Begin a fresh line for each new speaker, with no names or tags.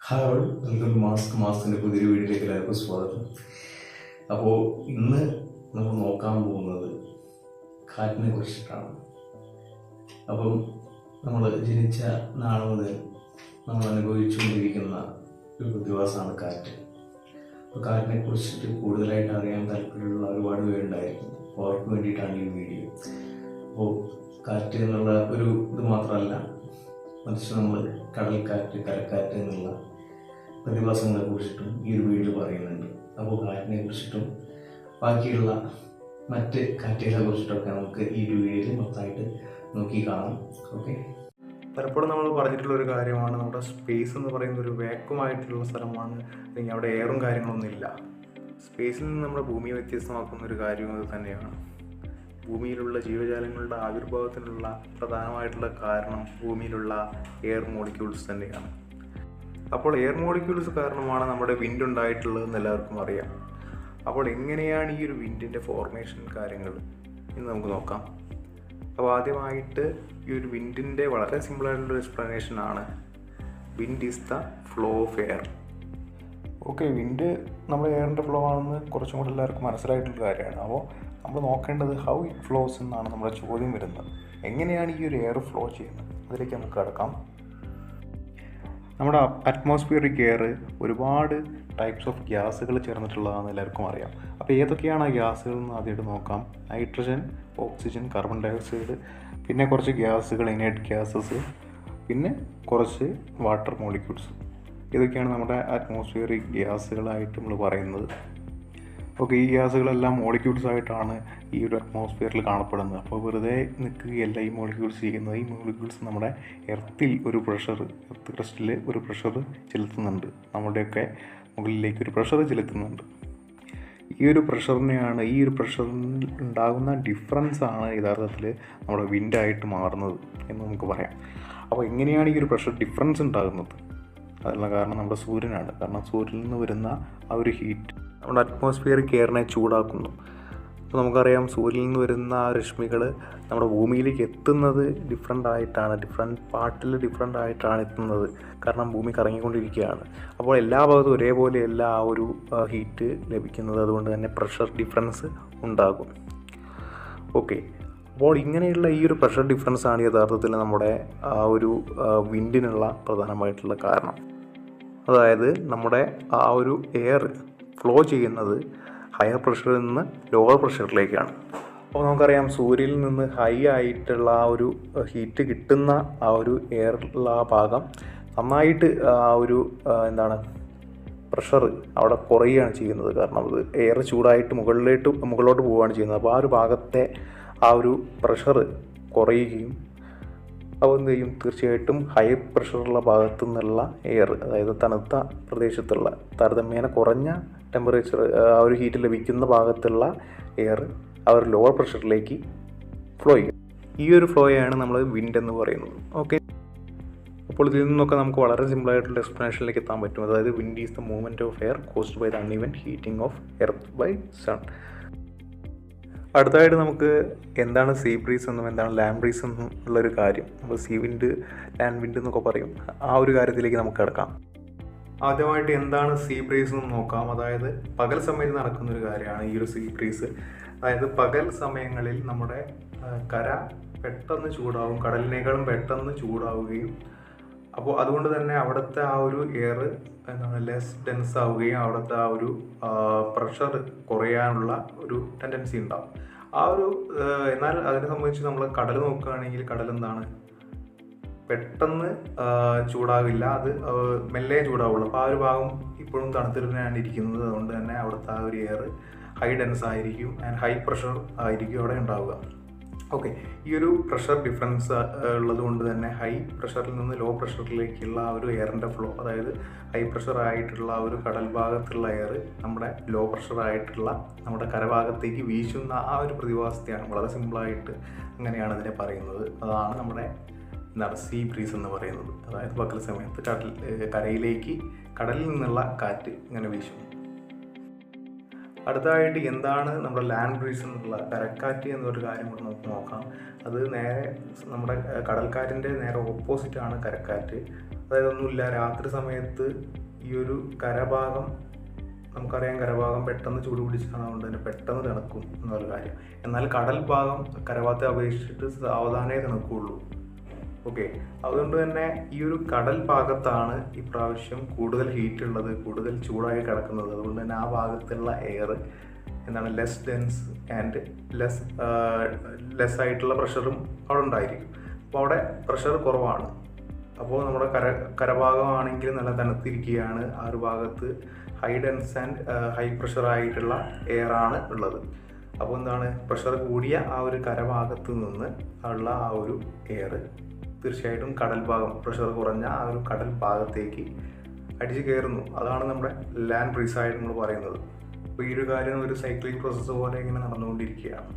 Hi, welcome to മാസ്കിൻ്റെ പുതിയൊരു വീഡിയോയിലേക്ക് എല്ലാവർക്കും സ്വാഗതം. അപ്പോൾ ഇന്ന് നമ്മൾ നോക്കാൻ പോകുന്നത് കാറ്റിനെ കുറിച്ചിട്ടാണ്. അപ്പം നമ്മൾ ജനിച്ച നാൾ മുതൽ നമ്മൾ അനുഭവിച്ചുകൊണ്ടിരിക്കുന്ന ഒരു പ്രതിഭാസമാണ് കാറ്റ്. അപ്പോൾ കാറ്റിനെ കുറിച്ചിട്ട് കൂടുതലായിട്ട് അറിയാൻ താല്പര്യമുള്ള ഒരുപാട് പേരുണ്ടായിരിക്കും. അപ്പോൾ അവർക്ക് വേണ്ടിയിട്ടാണ് ഈ വീഡിയോ. അപ്പോൾ കാറ്റ് എന്നുള്ള ഒരു ഇത് മാത്രമല്ല, മറിച്ച് നമ്മൾ കടൽക്കാറ്റ്, കരക്കാറ്റ് എന്നുള്ള പ്രതിഭാസങ്ങളെ കുറിച്ചിട്ടും ഈ ഒരു വീഡിയോ പറയുന്നുണ്ട്. അപ്പോൾ കാറ്റിനെ കുറിച്ചിട്ടും ബാക്കിയുള്ള മറ്റ് കാറ്റുകളെ കുറിച്ചിട്ടൊക്കെ നമുക്ക് ഈ ഒരു വീഡിയോയിൽ മൊത്തമായിട്ട് നോക്കി കാണാം. ഓക്കെ,
പലപ്പോഴും നമ്മൾ പറഞ്ഞിട്ടുള്ള ഒരു കാര്യമാണ്, നമ്മുടെ സ്പേസ് എന്ന് പറയുന്ന ഒരു വേക്കുമായിട്ടുള്ള സ്ഥലമാണ്, അല്ലെങ്കിൽ അവിടെ എയറും കാര്യങ്ങളൊന്നുമില്ല. സ്പേസിൽ നിന്ന് നമ്മുടെ ഭൂമിയെ വ്യത്യസ്തമാക്കുന്ന ഒരു കാര്യം അത് തന്നെയാണ്. ഭൂമിയിലുള്ള ജീവജാലങ്ങളുടെ ആവിർഭാവത്തിനുള്ള പ്രധാനമായിട്ടുള്ള കാരണം ഭൂമിയിലുള്ള എയർ മോളിക്യൂൾസ് തന്നെയാണ്. അപ്പോൾ എയർ മോളിക്യൂൾസ് കാരണമാണ് നമ്മുടെ വിൻഡ് ഉണ്ടായിട്ടുള്ളതെന്ന് എല്ലാവർക്കും അറിയാം. അപ്പോൾ എങ്ങനെയാണ് ഈ ഒരു വിൻഡിൻ്റെ ഫോർമേഷൻ കാര്യങ്ങൾ എന്ന് നമുക്ക് നോക്കാം. അപ്പോൾ ആദ്യമായിട്ട് ഈ ഒരു വിൻഡിൻ്റെ വളരെ സിമ്പിളായിട്ടുള്ളൊരു എക്സ്പ്ലനേഷനാണ്, wind is the flow of air. Okay, wind നമ്മുടെ എയറിൻ്റെ ഫ്ലോ ആണെന്ന് കുറച്ചും കൂടെ എല്ലാവർക്കും മനസ്സിലായിട്ടുള്ള കാര്യമാണ്. അപ്പോൾ നമ്മൾ നോക്കേണ്ടത് ഹൗ ഇറ്റ് ഫ്ലോസ് എന്നാണ് നമ്മുടെ ചോദ്യം വരുന്നത്. എങ്ങനെയാണ് ഈ ഒരു എയർ ഫ്ലോ ചെയ്യുന്നത്, അതിലേക്ക് നമുക്ക് കടക്കാം. നമ്മുടെ അറ്റ്മോസ്ഫിയറിക് എയർ ഒരുപാട് ടൈപ്സ് ഓഫ് ഗ്യാസുകൾ ചേർന്നിട്ടുള്ളതാണെന്ന് എല്ലാവർക്കും അറിയാം. അപ്പോൾ ഏതൊക്കെയാണ് ആ ഗ്യാസുകൾ എന്ന് ആദ്യമായിട്ട് നോക്കാം. നൈട്രജൻ, ഓക്സിജൻ, കാർബൺ ഡയോക്സൈഡ്, പിന്നെ കുറച്ച് ഗ്യാസുകൾ ഇനേർട്ട് ഗ്യാസസ്, പിന്നെ കുറച്ച് വാട്ടർ മോളിക്യൂൾസ്. ഇതൊക്കെയാണ് നമ്മുടെ അറ്റ്മോസ്ഫിയറിക് ഗ്യാസുകളായിട്ട് നമ്മൾ പറയുന്നത്. ഓക്കെ, ഈ ഗ്യാസുകളെല്ലാം മോളിക്യൂൾസ് ആയിട്ടാണ് ഈ ഒരു അറ്റ്മോസ്ഫിയറിൽ കാണപ്പെടുന്നത്. അപ്പോൾ വെറുതെ നിൽക്കുകയല്ല ഈ മോളിക്യൂൾസ് ചെയ്യുന്നത്. ഈ മോളിക്യൂൾസ് നമ്മുടെ എർത്ത് ക്രസ്റ്റിൽ ഒരു പ്രഷർ ചെലുത്തുന്നുണ്ട്, നമ്മുടെയൊക്കെ മുകളിലേക്ക് ഒരു പ്രഷർ ചെലുത്തുന്നുണ്ട്. ഈ ഒരു പ്രഷറിൽ ഉണ്ടാകുന്ന ഡിഫറൻസാണ് യഥാർത്ഥത്തിൽ നമ്മുടെ വിൻഡായിട്ട് മാറുന്നത് എന്ന് നമുക്ക് പറയാം. അപ്പോൾ എങ്ങനെയാണ് ഈ ഒരു പ്രഷർ ഡിഫറൻസ് ഉണ്ടാകുന്നത്? അതിനുള്ള കാരണം നമ്മുടെ സൂര്യനാണ്. കാരണം സൂര്യനിൽ നിന്ന് വരുന്ന ആ ഒരു ഹീറ്റ് നമ്മുടെ അറ്റ്മോസ്ഫിയറിക് എയറിനെ ചൂടാക്കുന്നു. അപ്പോൾ നമുക്കറിയാം, സൂര്യനിൽ നിന്ന് വരുന്ന ആ രശ്മികൾ നമ്മുടെ ഭൂമിയിലേക്ക് എത്തുന്നത് ഡിഫറെൻ്റ് ആയിട്ടാണ് എത്തുന്നത്. കാരണം ഭൂമി കറങ്ങിക്കൊണ്ടിരിക്കുകയാണ്. അപ്പോൾ എല്ലാ ഭാഗത്തും ഒരേപോലെയല്ല ആ ഒരു ഹീറ്റ് ലഭിക്കുന്നത്. അതുകൊണ്ട് തന്നെ പ്രഷർ ഡിഫറൻസ് ഉണ്ടാകും. ഓക്കെ, അപ്പോൾ ഇങ്ങനെയുള്ള ഈ ഒരു പ്രഷർ ഡിഫറൻസാണ് യഥാർത്ഥത്തിൽ നമ്മുടെ ആ ഒരു വിൻഡിനുള്ള പ്രധാനമായിട്ടുള്ള കാരണം. അതായത് നമ്മുടെ ആ ഒരു എയർ ഫ്ലോ ചെയ്യുന്നത് ഹയർ പ്രഷറിൽ നിന്ന് ലോവർ പ്രഷറിലേക്കാണ്. അപ്പോൾ നമുക്കറിയാം, സൂര്യനിൽ നിന്ന് ഹൈ ആയിട്ടുള്ള ആ ഒരു ഹീറ്റ് കിട്ടുന്ന ആ ഒരു എയറിലുള്ള ആ ഭാഗം നന്നായിട്ട് ആ ഒരു പ്രഷർ അവിടെ കുറയുകയാണ് ചെയ്യുന്നത്. കാരണം അത് എയർ ചൂടായിട്ട് മുകളിലോട്ട് പോവുകയാണ് ചെയ്യുന്നത്. അപ്പോൾ ആ ഒരു ഭാഗത്തെ ആ ഒരു പ്രഷർ കുറയുകയും അപ്പോൾ എന്ത് ചെയ്യും, തീർച്ചയായിട്ടും ഹൈ പ്രഷറുള്ള ഭാഗത്തു നിന്നുള്ള എയർ, അതായത് തണുത്ത പ്രദേശത്തുള്ള താരതമ്യേന കുറഞ്ഞ ടെമ്പറേച്ചർ ആ ഒരു ഹീറ്റ് ലഭിക്കുന്ന ഭാഗത്തുള്ള എയർ ആ ഒരു ലോവർ പ്രഷറിലേക്ക് ഫ്ലോ ചെയ്യും. ഈ ഒരു ഫ്ലോയാണ് നമ്മൾ വിൻഡ് എന്ന് പറയുന്നത്. ഓക്കെ, അപ്പോൾ ഇതിൽ നിന്നൊക്കെ നമുക്ക് വളരെ സിമ്പിളായിട്ടുള്ള എക്സ്പ്ലനേഷനിലേക്ക് എത്താൻ പറ്റും. അതായത് wind is the movement of air caused by the uneven heating of earth by sun. അടുത്തതായിട്ട് നമുക്ക് എന്താണ് സീ ബ്രീസ് എന്നും എന്താണ് ലാൻഡ് ബ്രീസ് എന്നും ഉള്ളൊരു കാര്യം, നമ്മൾ സീ വിൻഡ്, ലാൻഡ് വിൻഡ് എന്നൊക്കെ പറയും, ആ ഒരു കാര്യത്തിലേക്ക് നമുക്ക് കിടക്കാം. ആദ്യമായിട്ട് എന്താണ് സീ ബ്രീസ് എന്ന് നോക്കാം. അതായത് പകൽ സമയത്ത് നടക്കുന്നൊരു കാര്യമാണ് ഈ ഒരു സീ ബ്രീസ്. അതായത് പകൽ സമയങ്ങളിൽ നമ്മുടെ കര പെട്ടെന്ന് ചൂടാവും, കടലിനേക്കാളും പെട്ടെന്ന് ചൂടാവുകയും അപ്പോൾ അതുകൊണ്ട് തന്നെ അവിടുത്തെ ആ ഒരു എയർ ലെസ് ഡെൻസ് ആവുകയും അവിടുത്തെ ആ ഒരു പ്രഷർ കുറയാനുള്ള ഒരു ടെൻഡൻസി ഉണ്ടാവും. എന്നാൽ അതിനെ സംബന്ധിച്ച് നമ്മൾ കടൽ നോക്കുകയാണെങ്കിൽ കടൽ പെട്ടെന്ന് ചൂടാവില്ല, അത് മെല്ലെ ചൂടാവുള്ളൂ. അപ്പോൾ ആ ഒരു ഭാഗം ഇപ്പോഴും തണുത്തിട്ടാണ് ഇരിക്കുന്നത്. അതുകൊണ്ട് തന്നെ അവിടുത്തെ ആ ഒരു എയർ ഹൈ ഡെൻസ് ആയിരിക്കും ആൻഡ് ഹൈ പ്രഷർ ആയിരിക്കും അവിടെ ഉണ്ടാവുക. ഓക്കെ, ഈ ഒരു പ്രഷർ ഡിഫറൻസ് ഉള്ളത് കൊണ്ട് തന്നെ ഹൈ പ്രഷറിൽ നിന്ന് ലോ പ്രഷറിലേക്കുള്ള ആ ഒരു എയറിൻ്റെ ഫ്ലോ, അതായത് ഹൈ പ്രഷർ ആയിട്ടുള്ള ആ ഒരു കടൽ ഭാഗത്തുള്ള എയർ നമ്മുടെ ലോ പ്രഷർ ആയിട്ടുള്ള നമ്മുടെ കരഭാഗത്തേക്ക് വീശുന്ന ആ ഒരു പ്രതിഭാസത്തെയാണ് വളരെ സിമ്പിളായിട്ട് അങ്ങനെയാണ് അതിനെ പറയുന്നത്. അതാണ് നമ്മുടെ സീ ബ്രീസ് എന്ന് പറയുന്നത്. അതായത് പകൽ സമയത്ത് കടലിൽ നിന്നുള്ള കാറ്റ് ഇങ്ങനെ വീശും. അടുത്തതായിട്ട് എന്താണ് നമ്മുടെ ലാൻഡ് ബ്രീസ് എന്നുള്ള കരക്കാറ്റ് എന്നൊരു കാര്യം കൂടെ നോക്കാം. അത് നേരെ നമ്മുടെ കടൽക്കാറ്റിൻ്റെ നേരെ ഓപ്പോസിറ്റാണ് കരക്കാറ്റ്. അതായത് ഒന്നുമില്ല, രാത്രി സമയത്ത് ഈ ഒരു കരഭാഗം, നമുക്കറിയാം കരഭാഗം പെട്ടെന്ന് ചൂട് പിടിച്ചാണതുകൊണ്ട് തന്നെ പെട്ടെന്ന് തണുക്കും എന്നൊരു കാര്യം. എന്നാൽ കടൽ ഭാഗം കരഭാഗത്തെ അപേക്ഷിച്ചിട്ട് സാവധാനമേ തണുക്കുകയുള്ളൂ. ഓക്കെ, അതുകൊണ്ട് തന്നെ ഈ ഒരു കടൽ ഭാഗത്താണ് ഇപ്രാവശ്യം കൂടുതൽ ഹീറ്റ് ഉള്ളത്, കൂടുതൽ ചൂടായി കിടക്കുന്നത്. അതുകൊണ്ട് തന്നെ ആ ഭാഗത്തുള്ള എയർ എന്താണ് ലെസ് ഡെൻസ് ആൻഡ് ലെസ് ആയിട്ടുള്ള പ്രഷറും അവിടെ ഉണ്ടായിരിക്കും. അപ്പോൾ അവിടെ പ്രഷർ കുറവാണ്. അപ്പോൾ നമ്മുടെ കരഭാഗമാണെങ്കിൽ നല്ല തണുത്തിരിക്കുകയാണ്, ആ ഒരു ഭാഗത്ത് high dense and high pressure ആയിട്ടുള്ള എയർ ആണ് ഉള്ളത്. അപ്പോൾ എന്താണ്, പ്രഷർ കൂടിയ ആ ഒരു കരഭാഗത്ത് നിന്ന് ഉള്ള ആ ഒരു എയർ തീർച്ചയായിട്ടും കടൽ ഭാഗം, പ്രഷർ കുറഞ്ഞ ആ ഒരു കടൽ ഭാഗത്തേക്ക് അടിച്ച് കയറുന്നു. അതാണ് നമ്മുടെ ലാൻഡ് ബ്രീസ് ആയിട്ട് നമ്മൾ പറയുന്നത്. അപ്പോൾ ഈ ഒരു കാര്യം ഒരു സൈക്ലിക് പ്രോസസ്സ് പോലെ ഇങ്ങനെ നടന്നുകൊണ്ടിരിക്കുകയാണ്.